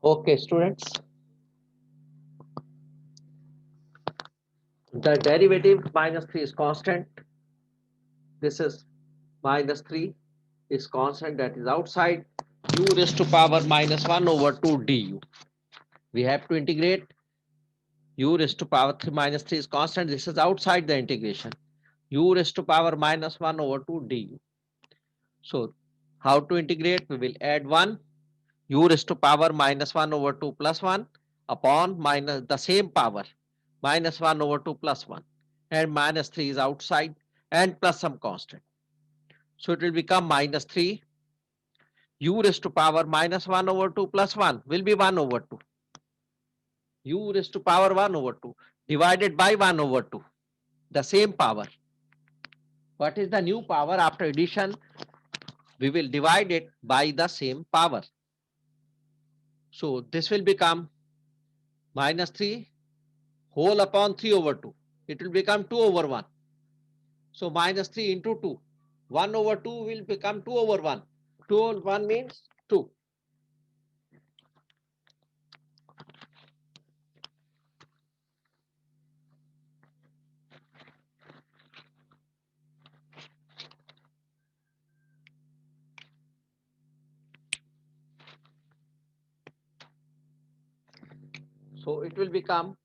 Okay, students, the derivative minus 3 is constant. This is minus 3 is constant, that is outside. U raised to power minus 1 over 2 du. We have to integrate. U raised to power 3 minus 3 is constant. This is outside the integration. U raised to power minus 1 over 2 du. So, how to integrate? We will add 1. U raised to power minus 1 over 2 plus 1 upon minus the same power minus 1 over 2 plus 1, and minus 3 is outside, and plus some constant. So it will become minus 3. U raised to power minus 1 over 2 plus 1 will be 1 over 2. U raised to power 1 over 2 divided by 1 over 2. The same power. What is the new power after addition? We will divide it by the same power. So this will become minus 3 whole upon 3 over 2. It will become 2 over 1. So minus 3 into 2. 1 over 2 will become 2 over 1. 2 over 1 means 2. So it will become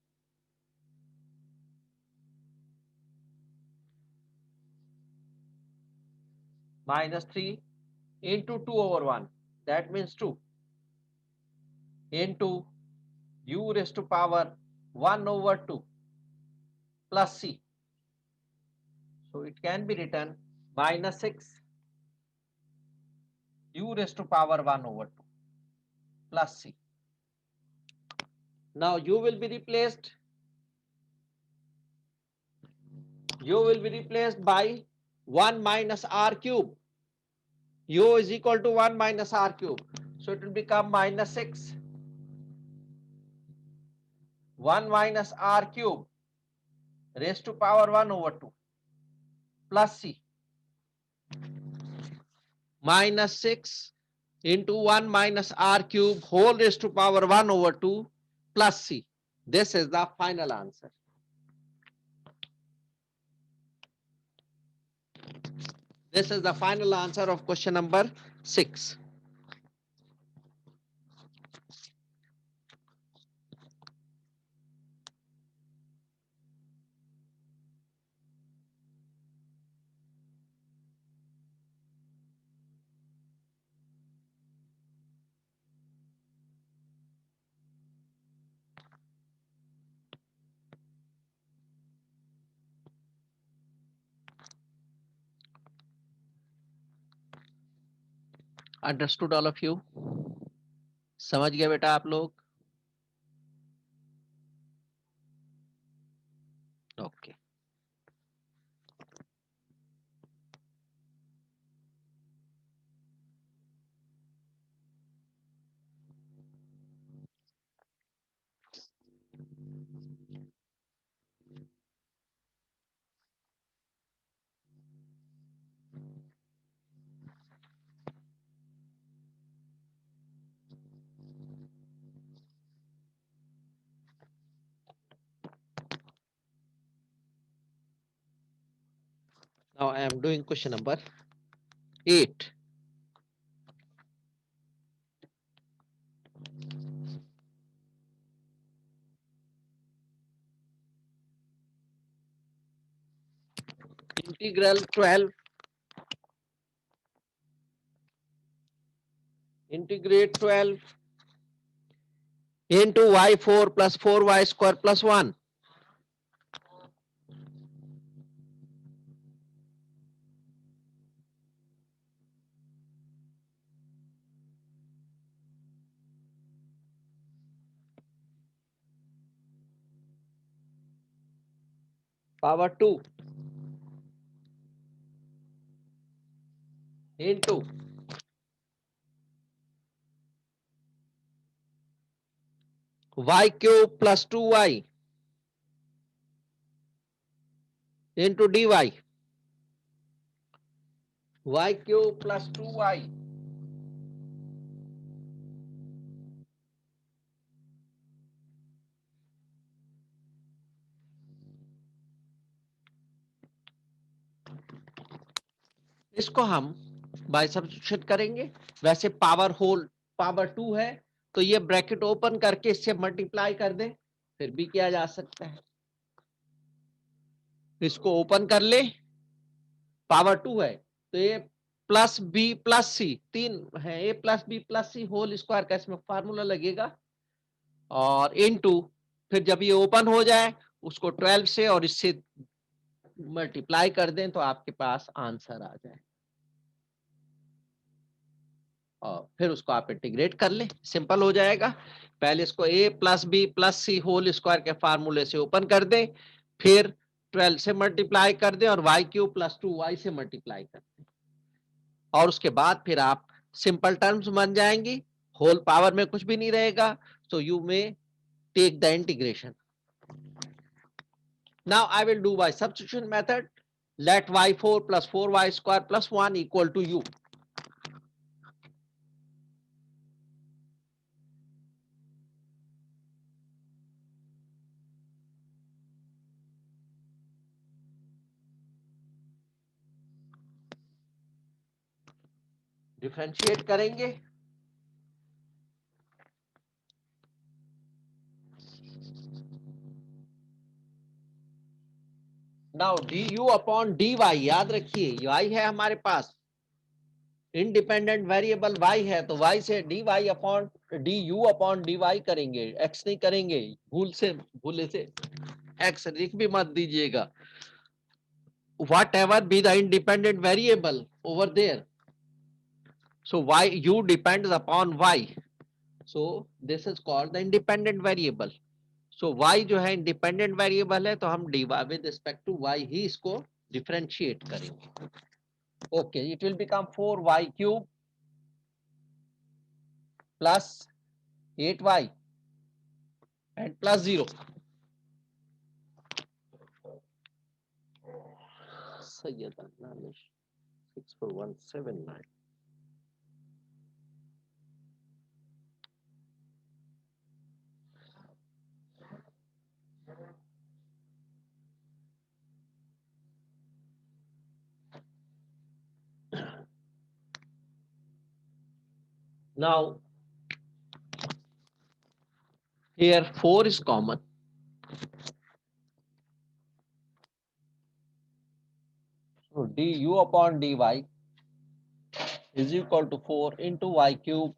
minus 3 into 2 over 1. That means 2 into u raised to power 1 over 2 plus c. So it can be written minus 6 u raised to power 1 over 2 plus c. Now u will be replaced. U will be replaced by 1 minus r cube. U is equal to 1 minus r cube. So it will become minus 6 1 minus r cube raised to power 1 over 2 plus c, minus 6 into 1 minus r cube whole raised to power 1 over 2 plus c. This is the final answer. This is the final answer of question number 6. Understood all of you? समझ गया बेटा आप लोग? Okay. Now I am doing question number 8. Integral 12. Integrate 12 into y4 plus 4y square plus 1. Power 2 into y cube plus 2y into dy. Y cube plus 2y इसको हम bye substitution करेंगे। वैसे power whole power 2 है तो ये bracket open करके इससे multiply कर दें, फिर भी किया जा सकता है। इसको ओपन कर ले, पावर 2 है तो ये प्लस बी प्लस सी 3 है, ए plus b plus c whole square का इसमें फार्मूला लगेगा, और इनटू फिर जब ये ओपन हो जाए उसको 12 से और इससे मल्टीप्लाई कर दें तो आपके पास आंसर आ जाए, और फिर उसको आप इंटीग्रेट कर लें, सिंपल हो जाएगा। पहले इसको a plus b plus c whole square के फार्मूले से ओपन कर दें, फिर 12 से मल्टीप्लाई कर दें और वाई क्यूब प्लस 2y से मल्टीप्लाई कर दें, और उसके बाद फिर आप सिंपल टर्म्स बन जाएंगी, होल पावर में कुछ भी नहीं रहेगा, so you may take the integration. Now I will do by substitution method, let y4 plus 4y square plus 1 equal to u. Differentiate करेंगे, नाउ du अपॉन dy, याद रखिए y है हमारे पास, इंडिपेंडेंट वेरिएबल y है तो y से dy upon du upon dy करेंगे, x नहीं करेंगे, भूले से x लिख भी मत दीजिएगा। whatever be the independent variable over there, so y u depends upon y, so this is called the independent variable. So y जो है इंडिपेंडेंट वेरिएबल है तो हम dy with respect to y ही इसको डिफरेंशिएट करेंगे। Okay, it will become 4y cube plus 8y and plus 0। सैयद 64179। Now here 4 is common. So du upon dy is equal to 4 into y cube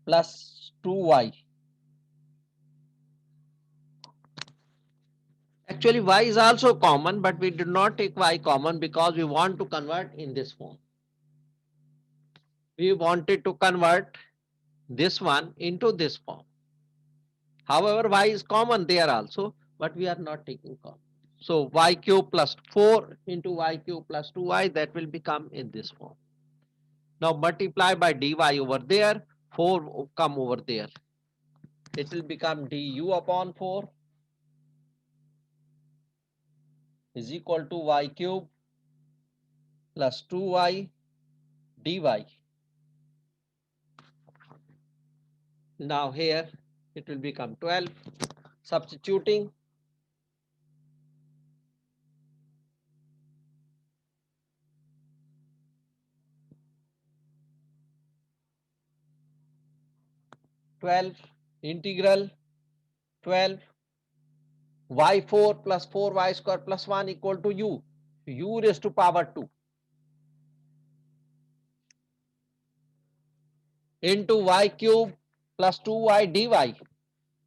plus 2y. Actually y is also common, but we did not take y common because we want to convert in this form. We wanted to convert this one into this form. However, y is common there also, but we are not taking common. So y cube plus 4 into y cube plus 2y, that will become in this form. Now multiply by dy over there, 4 come over there. It will become du upon 4 is equal to y cube plus 2y dy. Now here it will become 12. Substituting, integral 12 y4 plus 4y square plus 1 equal to u raised to power 2 into y cube plus 2y dy,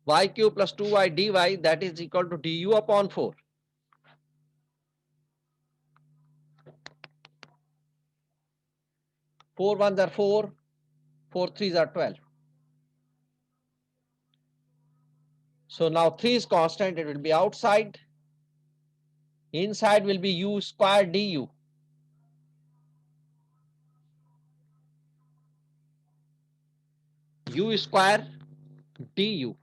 y cube plus 2y dy, that is equal to du upon 4. Four ones are 4, 4 threes are 12. So now 3 is constant, it will be outside. Inside will be u square du. U square du.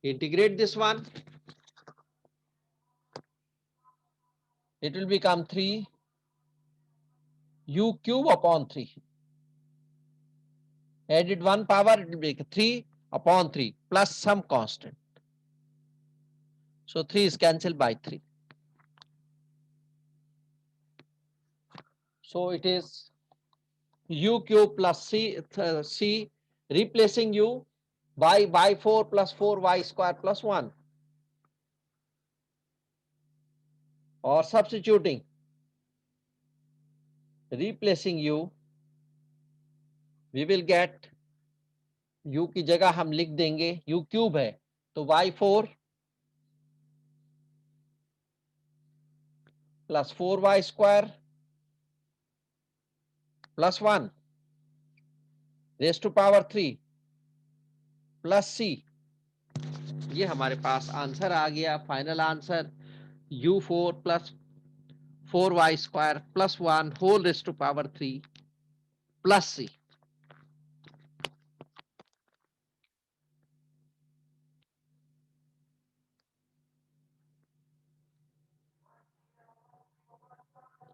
Integrate this one. It will become 3 u cube upon 3. Added one power, it will be 3 upon 3 plus some constant. So 3 is cancelled by 3. So it is u cube plus c replacing u by 4 plus 4y square plus 1, or substituting, replacing u, we will get u की जगह हम लिख देंगे u cube है तो y4 plus 4y square plus 1 raised to power 3 plus c, ये हमारे पास answer आ गया, final answer u4 plus 4y square plus 1 whole raised to power 3 plus c.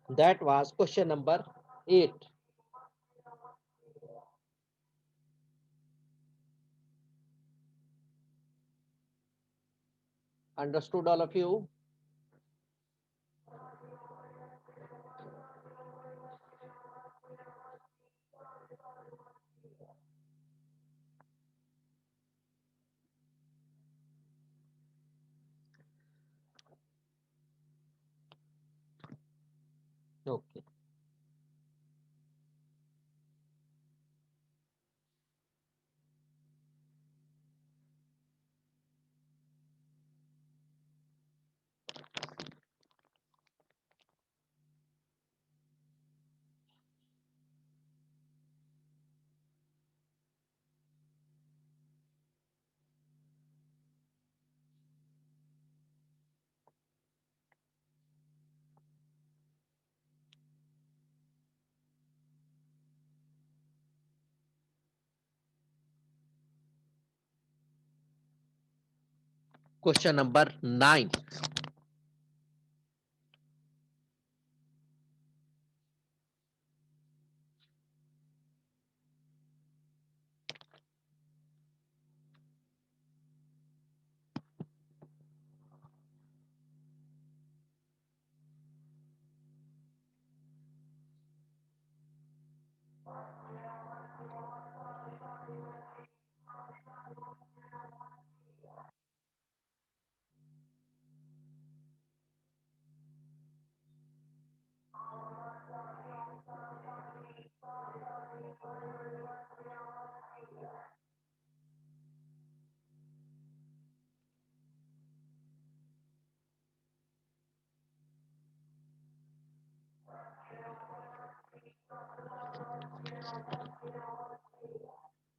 That was question number 8. Understood all of you? Okay. Question number 9.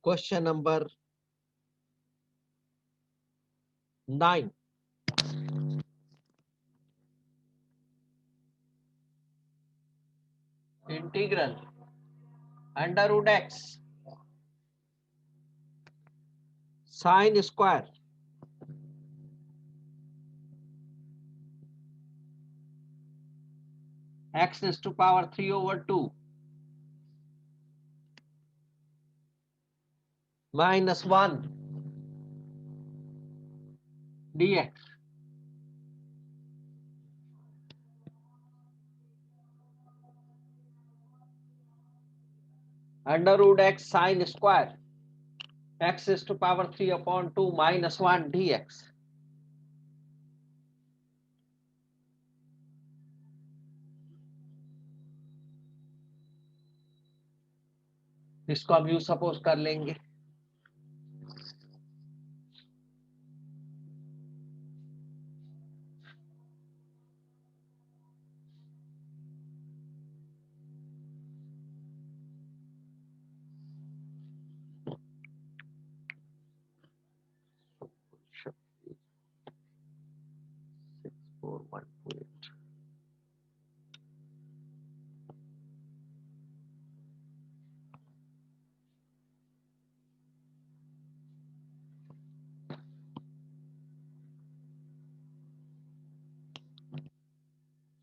Question number 9. Integral under root x sine square x is to power 3 over 2 minus 1 dx under root x sine square x is to power 3 upon 2 minus 1 dx. इसको हम you suppose कर लेंगे.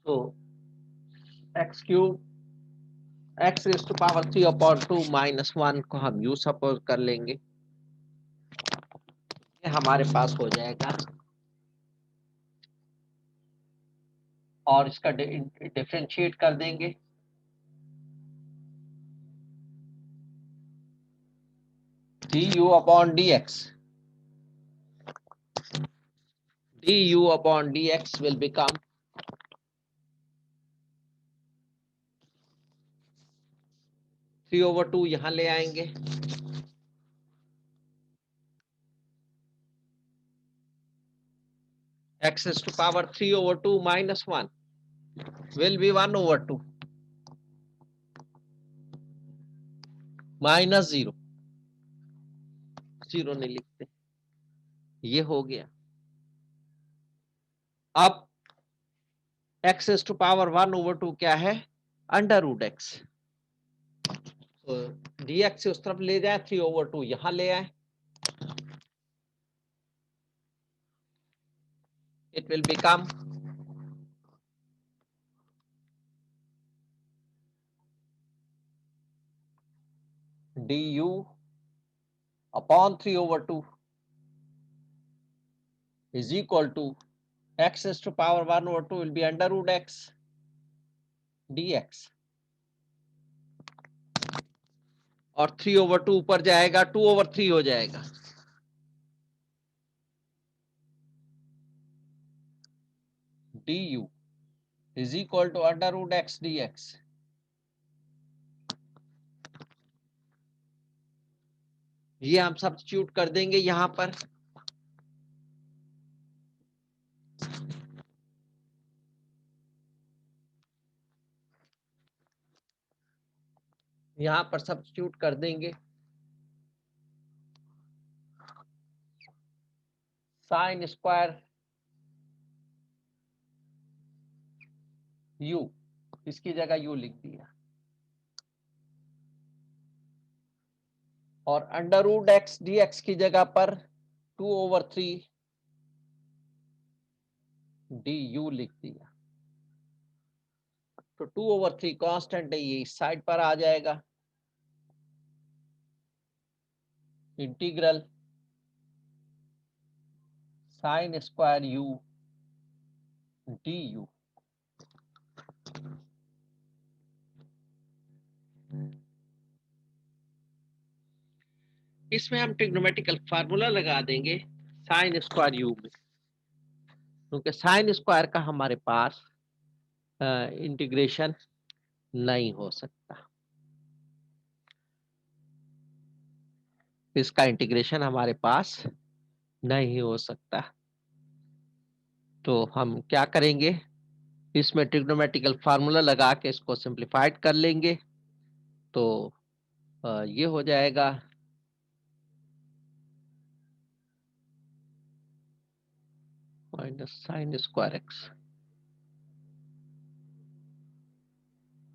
So x cube x raised to power 3 upon 2 minus 1 को हम you suppose कर लेंगे. ये हमारे पास हो जाएगा और इसका डिफरेंशिएट कर देंगे du upon dx. Du upon dx will become three over two, यहां ले आएंगे, x is to power 3 over 2 minus 1 will be 1 over 2 minus 0, 0 नहीं लिखते, ये हो गया। अब x is to power 1 over 2 क्या है, अंडर रूट x, तो dx से उस तरफ ले जाए, 3 over 2 यहां ले आए, it will become du upon 3 over 2 is equal to x is to power 1 over 2 will be under root x dx, और 3 over 2 ऊपर जाएगा, 2 over 3 हो जाएगा, du is equal to under root x dx. ये हम सब्स्टिट्यूट कर देंगे यहां पर, यहां पर सब्स्टिट्यूट कर देंगे, साइन स्क्वायर u, इसकी जगह u लिख दिया, और अंडर रूट एक्स dx की जगह पर 2 over 3 du लिख दिया, तो 2 over 3 कांस्टेंट है, ये इस साइड पर आ जाएगा, integral sine square u du, इसमें हम ट्रिग्नोमेट्रिकल फार्मूला लगा देंगे साइन स्क्वायर u में, क्योंकि साइन स्क्वायर का हमारे पास इंटीग्रेशन नहीं हो सकता, इसका इंटीग्रेशन हमारे पास नहीं हो सकता, तो हम क्या करेंगे, इसमें ट्रिग्नोमेट्रिकल फार्मूला लगा के इसको सिंप्लीफाइड कर लेंगे, तो ये हो जाएगा minus sine square x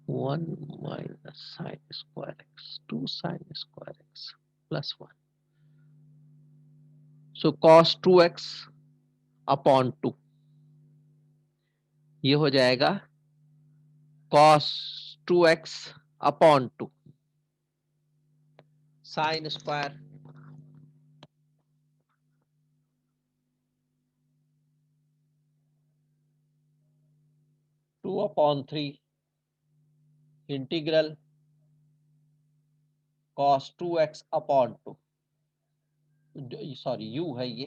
1 minus sin square x 2 sin square x plus 1, so cos 2x upon 2, ये हो जाएगा cos 2x upon 2 sin square 2 upon 3 integral cos 2x upon 2, sorry u है ये,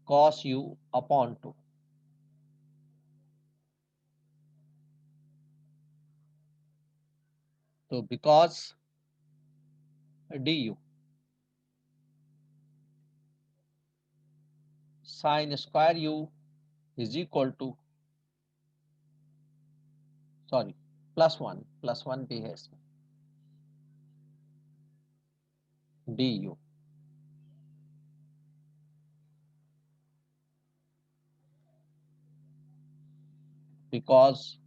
cos u upon 2, तो because du sin square u is equal to, sorry plus one भी है इसमें, du because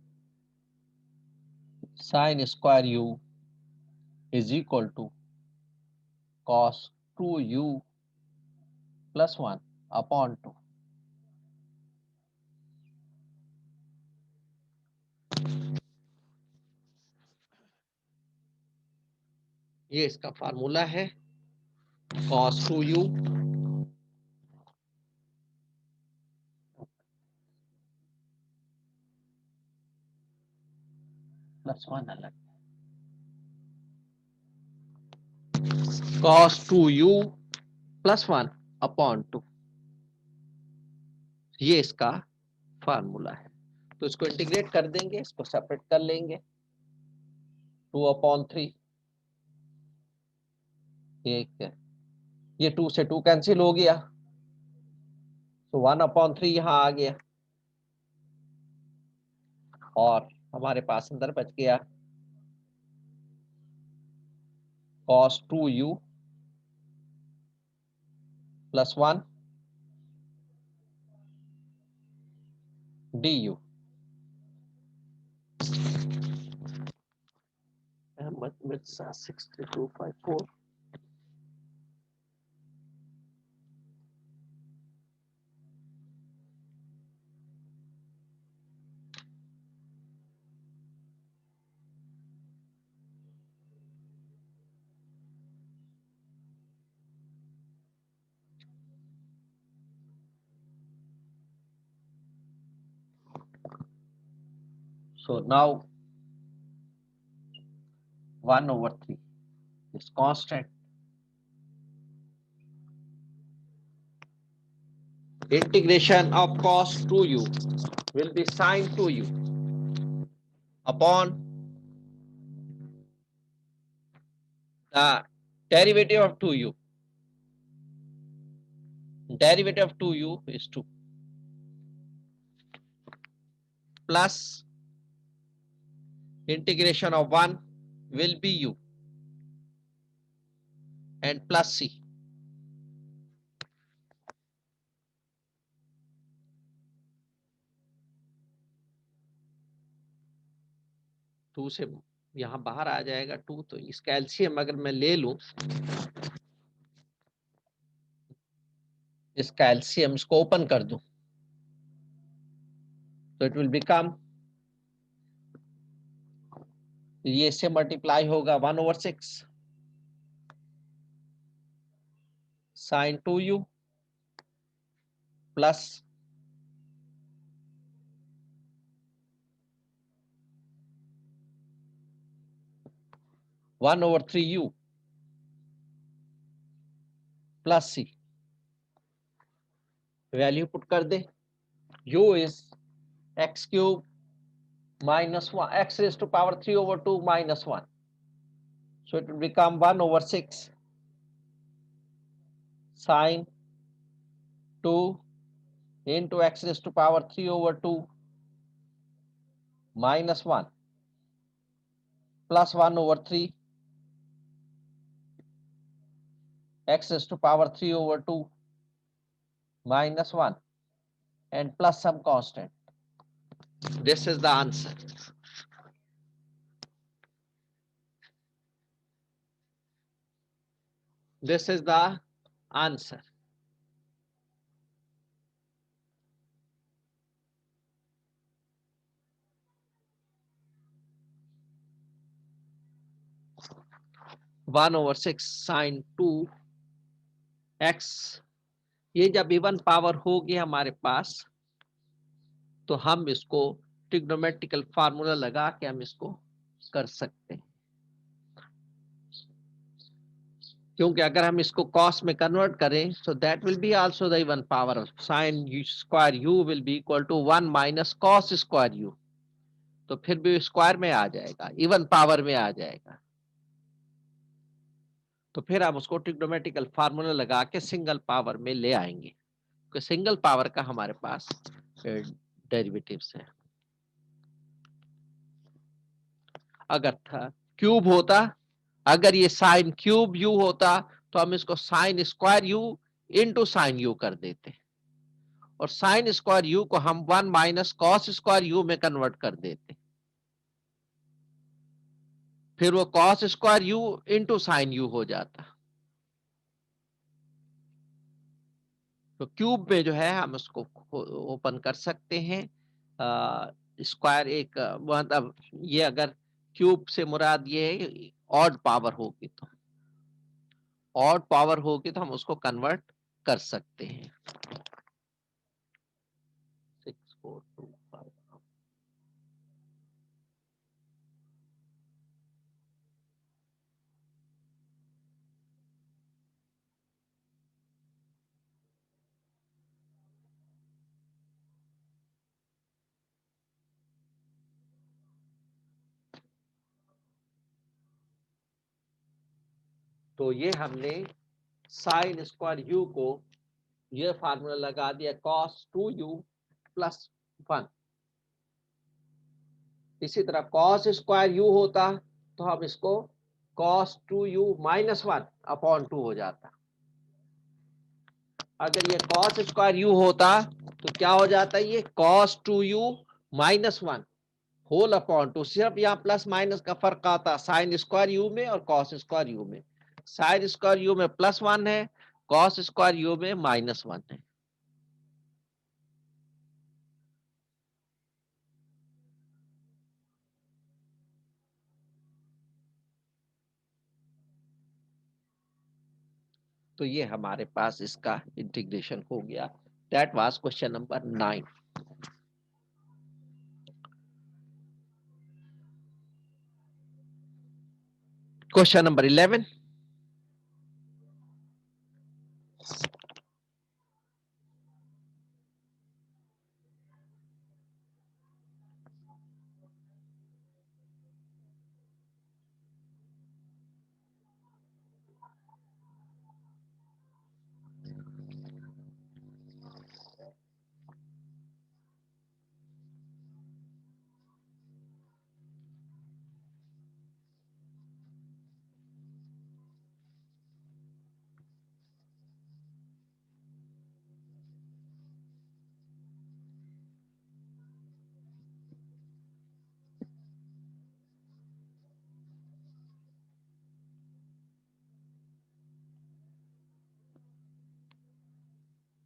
sin square u is equal to cos 2u plus 1 upon 2, ये इसका formula है, cos 2u plus 1 अलग, cos 2u प्लस 1/2, ये इसका फार्मूला है। तो इसको इंटीग्रेट कर देंगे, इसको सेपरेट कर लेंगे, 2/3, ये 2 से 2 कैंसिल हो गया, तो 1/3 यहां आ गया, और हमारे पास अंदर बच गया cos 2u plus 1 du। Ahmed Mirza 6254। So now 1/3 is constant. Integration of cos 2u will be sin 2u upon the derivative of 2u. Derivative of 2u is 2 plus integration of 1 will be u and plus c। 2 से यहां बाहर आ जाएगा 2, तो इसका LCM अगर मैं ले लूं, इसका एलसीएम इसको ओपन कर दूं, तो इट विल बिकम, ये से मल्टीप्लाई होगा 1/6 sin 2u plus 1/3u plus c। Value put कर दे, u is x cube minus 1, x raised to power 3/2 minus 1, so it will become 1/6 sin 2 into x raised to power 3/2 minus 1 plus 1/3 x raised to power 3/2 minus 1 and plus some constant. This is the answer. This is the answer. One over six sine 2x, ये जब even power होगी हमारे पास, तो हम इसको trigonometrical formula लगा के हम इसको कर सकते हैं, क्योंकि अगर हम इसको कॉस में कन्वर्ट करें, so that will be also the even power of sine square u will be equal to 1 minus cos square u, तो फिर भी स्क्वायर में आ जाएगा, इवन पावर में आ जाएगा, तो फिर हम उसको ट्रिग्नोमेट्रिकल फार्मूला लगा के सिंगल पावर में ले आएंगे, क्योंकि सिंगल पावर का हमारे पास डेरिवेटिव्स है। अगर था क्यूब होता, अगर ये साइन क्यूब यू होता, तो हम इसको sign square you into sine you कर देते, और साइन स्क्वायर यू को हम 1 माइनस कॉस स्क्वायर यू में कन्वर्ट कर देते, फिर वो cos square you into sine you हो जाता। तो क्यूब में जो है हम उसको ओपन कर सकते हैं, स्क्वायर एक मतलब ये अगर क्यूब से मुराद ये है ऑड पावर होगी, तो ऑड पावर होगी तो हम उसको कन्वर्ट कर सकते हैं। 6425। तो ये हमने साइन स्क्वायर यू को ये फार्मूला लगा दिया cos 2u प्लस 1। इसी तरह cos स्क्वायर यू होता तो हम इसको cos 2u माइनस 1 अपॉन 2 हो जाता। अगर ये cos स्क्वायर यू होता तो क्या हो जाता है, ये cos 2u minus 1 whole upon 2। सिर्फ यहाँ प्लस माइनस का फर्क आता साइन स्क्वायर यू में और cos स्क्वायर यू में। साइन स्क्वायर यू में प्लस 1 है, cos स्क्वायर यू में माइनस 1 है। तो ये हमारे पास इसका इंटीग्रेशन हो गया। That was question number 9। Question number 11।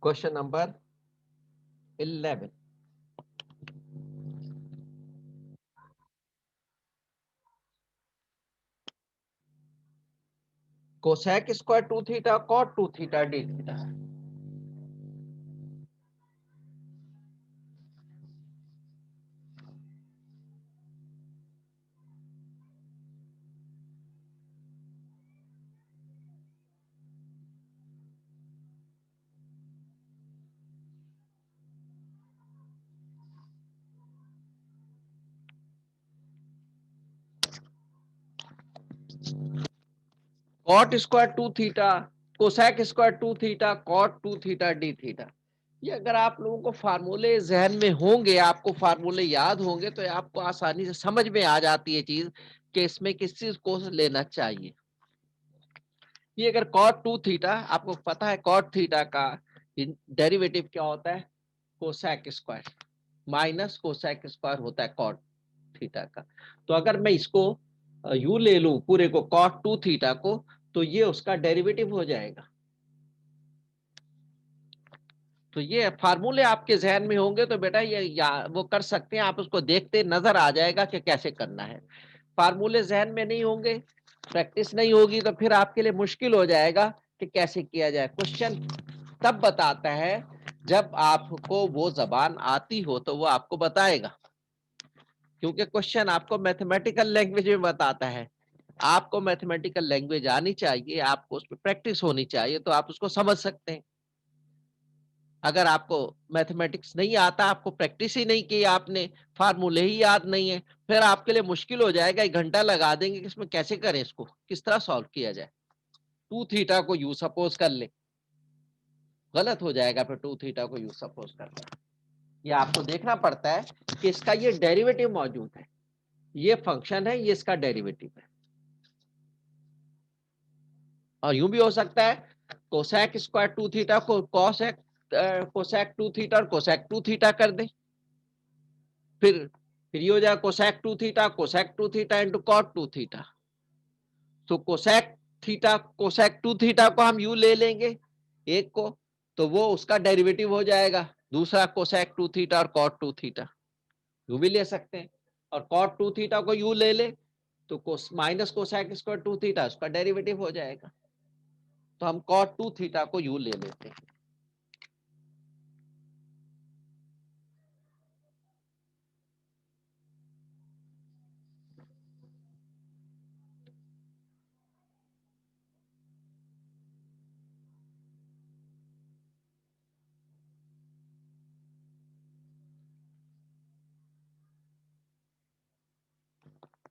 Question number 11। Cosec square 2 theta cot 2 theta d theta. Cot square 2 theta cosec square 2 theta cot 2 theta d theta. ये अगर आप लोगों को फार्मूले जहन में होंगे, आपको फार्मूले याद होंगे तो आपको आसानी से समझ में आ जाती है चीज कि इसमें किस चीज को लेना चाहिए। ये अगर कॉट 2 थीटा, आपको पता है कॉट थीटा का डेरिवेटिव क्या होता है, cosec square minus cosec square होता है कॉट थीटा का। तो अगर मैं इसको यू ले लूं पूरे को कॉट 2 थीटा को, तो ये उसका डेरिवेटिव हो जाएगा। तो ये फार्मूले आपके जहन में होंगे तो बेटा ये वो कर सकते हैं, आप उसको देखते नजर आ जाएगा कि कैसे करना है। फार्मूले जहन में नहीं होंगे, प्रैक्टिस नहीं होगी, तो फिर आपके लिए मुश्किल हो जाएगा कि कैसे किया जाए। क्वेश्चन तब बताता है जब आपको वो जबान आती हो, तो वो आपको बताएगा, क्योंकि क्वेश्चन आपको मैथमेटिकल लैंग्वेज में बताता है। आपको मैथमेटिकल लैंग्वेज आनी चाहिए, आपको उस पर प्रैक्टिस होनी चाहिए, तो आप उसको समझ सकते हैं। अगर आपको मैथमेटिक्स नहीं आता, आपको प्रैक्टिस ही नहीं की आपने, फार्मूले ही याद नहीं है, फिर आपके लिए मुश्किल हो जाएगा। 1 घंटा लगा देंगे कि इसमें कैसे करें, इसको किस तरह सॉल्व किया जाए। 2 थीटा को यू सपोज कर ले, गलत हो जाएगा फिर 2 थीटा को यू सपोज करना। ये आपको देखना पड़ता है कि इसका ये डेरिवेटिव मौजूद है, ये फंक्शन है, ये इसका डेरिवेटिव है। और यूं भी हो सकता है कोसेक स्क्वायर 2 थीटा को कोसेक कोसेक 2 थीटा और कोसेक 2 थीटा कर दे। फिर ये हो जाएगा cosec 2 theta into cot 2 theta. तो कोसेक 2 थीटा को हम यू ले लेंगे एक को, तो वो उसका डेरिवेटिव हो जाएगा। दूसरा कोसेक 2 थीटा और कॉट 2 थीटा यू भी ले सकते हैं। और कॉट 2 थीटा को यू ले ले तो माइनस कोसेक स्क्वायर 2 थीटा उसका डेरिवेटिव हो जाएगा। तो हम कॉट 2 थीटा को यू ले लेते हैं।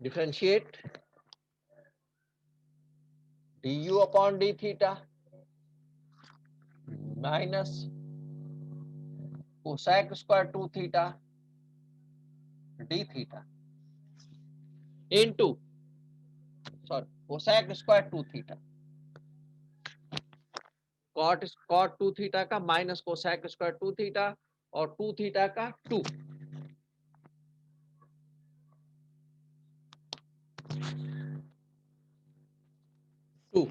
Differentiate du upon d theta minus cosec square 2 theta d theta into cosec square 2 theta cot 2 theta का माइनस कोसेक स्क्वायर 2 थीटा और 2 थीटा का 2 2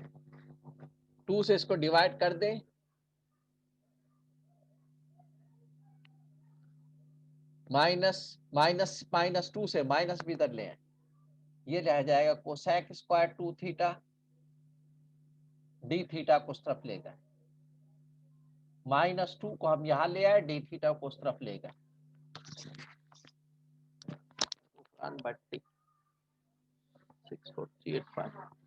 2 से इसको डिवाइड कर दें माइनस माइनस माइनस 2 से माइनस भी इधर ले आए ये रह जाएगा cosec square 2 theta d theta को उस तरफ लेगा माइनस 2 को हम यहां ले आए डी थीटा को उस तरफ लेगा 64385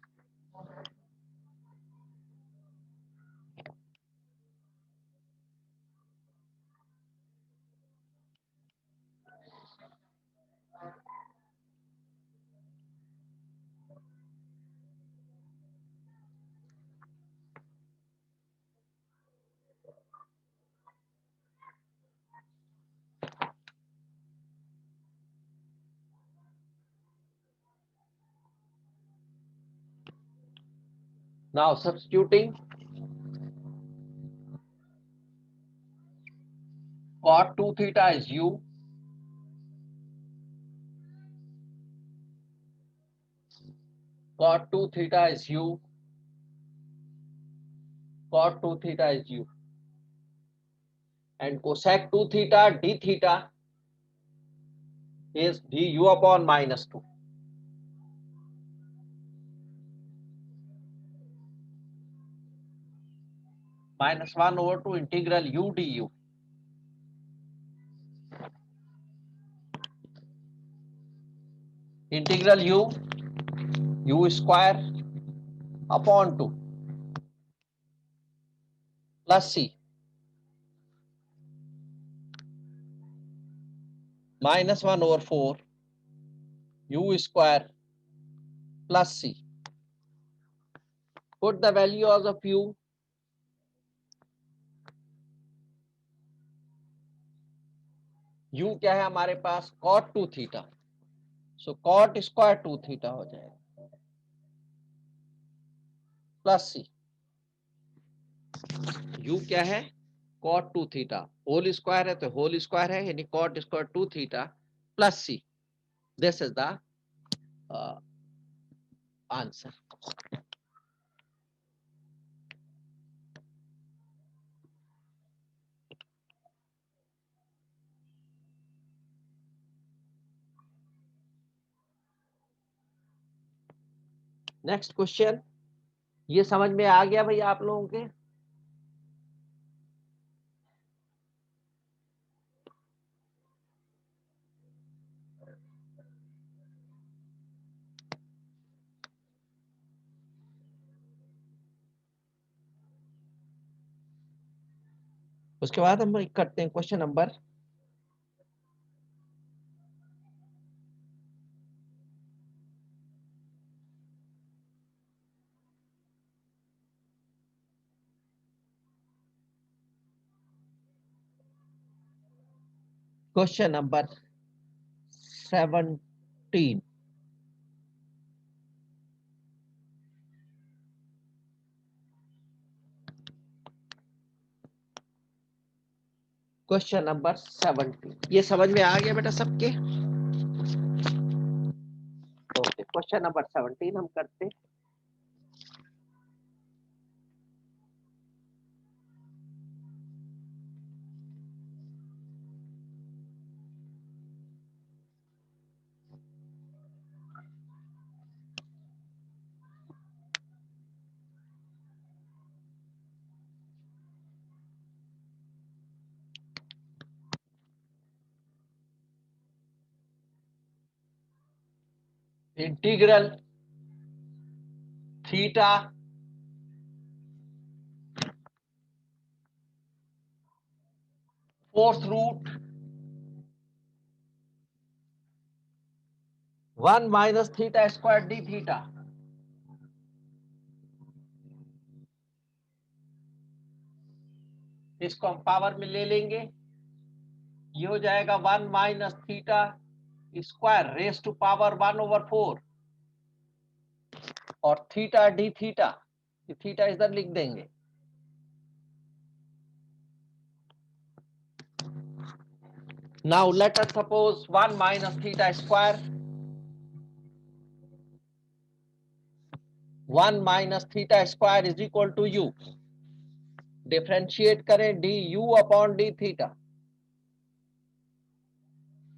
now substituting cot 2 theta is u cot 2 theta is u cot 2 theta is u and cosec 2 theta d theta is du upon minus 2 minus 1 over 2 integral u du integral u square upon 2 plus c minus 1 over 4 u square plus c. Put the values of u. u क्या है हमारे पास cot 2 theta so cot square 2 theta हो जाएगा plus सी u क्या है cot 2 theta whole square है तो whole square है यानी cot square 2 theta plus see this is the answer next question ये समझ में आ गया भाई आप लोगों के उसके बाद हम करते हैं question number question number 17 question number 17 ये समझ में आ गया बेटा सबके ओके क्वेश्चन नंबर 17 हम करते हैं integral theta fourth root 1 minus theta square d theta इसको हम पावर में ले लेंगे, ये हो जाएगा 1 minus theta square raise to power 1/4 और थीटा डी थीटा, थीटा इधर लिख देंगे। Now let us suppose 1 minus theta square, 1 minus theta square is equal to u. Differentiate करें d u upon d theta,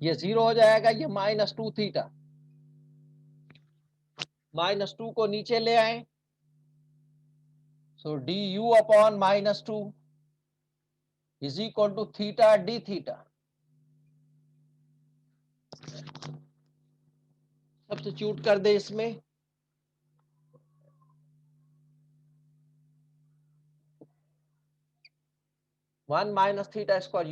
ये 0 हो जाएगा, ये -2 थीटा, -2 को नीचे ले आए, so d u upon -2 is equal to theta d theta. Substitute कर दे इसमें, 1 माइनस थीटा स्क्वायर